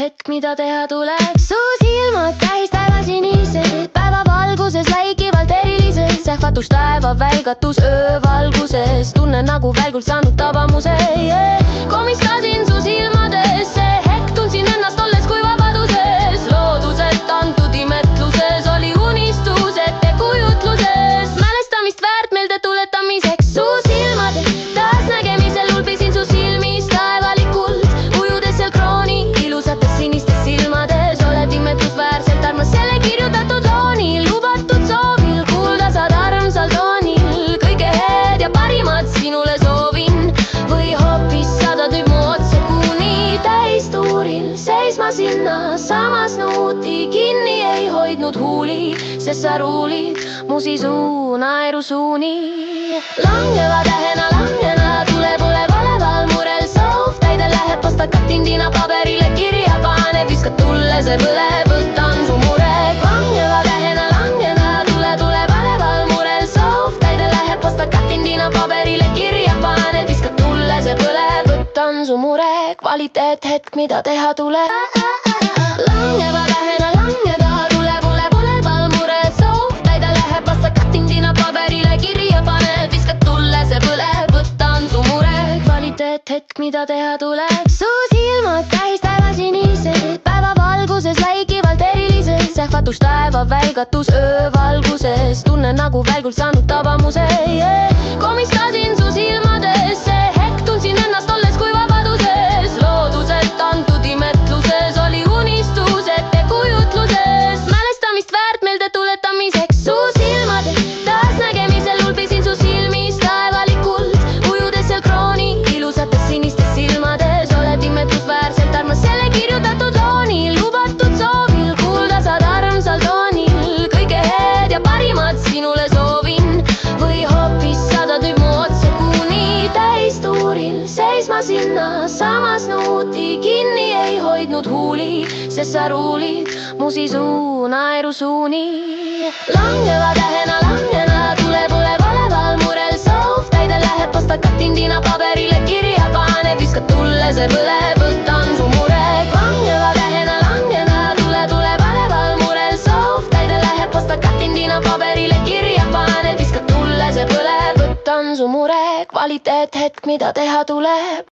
Hetk, mida teha tuleks. Su silmad täis päeva sinised, päeva valguses läikivalt erilised. Sähvatus taeva välgatus öövalguses, tunnen nagu välgult saanud tabamuse. Komistasin su silmadesse, hetk tundsin ennast olles kui vabaduses. Looduselt antud imetluses oli unistus ettekujutluses. Mälestamist väärt meelde tuletamiseks. Su silmade taasnägemisel ulbisin su silmis taevalikult, ujudes seal krooni ilusates sinistes silmades. Oled imetlusväärselt armas selle kirjutatud loonil, lubatud soovil kuulda saad armsal toonil. Kõige head ja parimat sinule soovin, või hoopis sada tüüp mu otse kuuni. Täistuuril seisma sinna samas nuuti, kinni ei hoidnud huuli, sest sa ruulid mu sisu naerusuuni. Langeva tähena langena tule pole valeval murel soov, täide läheb pastakat tindina paberile kirja pane, viskad tulle, see põleb, võtan su murek. Langeva tähena langena tule valeval murel soov, täide läheb pastakat tindina paberile kirja pane, viskad tulle, see põleb, võtan su murek. Kvaliteet hetk, mida teha tuleb. Langeva tähena langeda tule valeval murel soov, täide läheb pastakat tindina paberile kirja pane, viskad tulle, see põleb, võtan su murek. Kvaliteet hetk, mida teha tuleks. Su silmad täis päeva sinised, päeva valguses läikivalt erilised. Sähvatus taeva välgatus öövalguses, tunnen nagu välgult saanud tabamuse. Komistasin su silmadesse, hetk tundsin ennast olles kui vabaduses. Looduselt antud imetluses oli unistus ettekujutluses. Mälestamist väärt meelde tuletamiseks. Su silmade taasnägemisel ulbisin su silmis taevalikult, ujudes seal krooni ilusates sinistes silmades. Oled imetlusväärselt armas selle kirjutatud loonil, lubatud soovil kuulda saad armsal toonil. Kõige head ja parimat sinule soovin, või hoopis sada tüüp mu otse kuuni. Täistuuril seisma sinna samas nuuti, kinni ei hoidnud huuli, sest sa ruulid mu sisu naerusuuni. Langeva tähena langena tule pole valeval murel soov, täide läheb pastakat tindina paberile kirja pane, viskad tulle, see põleb, võtan su murek. Langeva tähena langena tule valeval murel soov, täide läheb pastakat tindina paberile kirja pane, viskad tulle, see põleb, võtan su murek. Kvaliteet hetk, mida teha tuleb.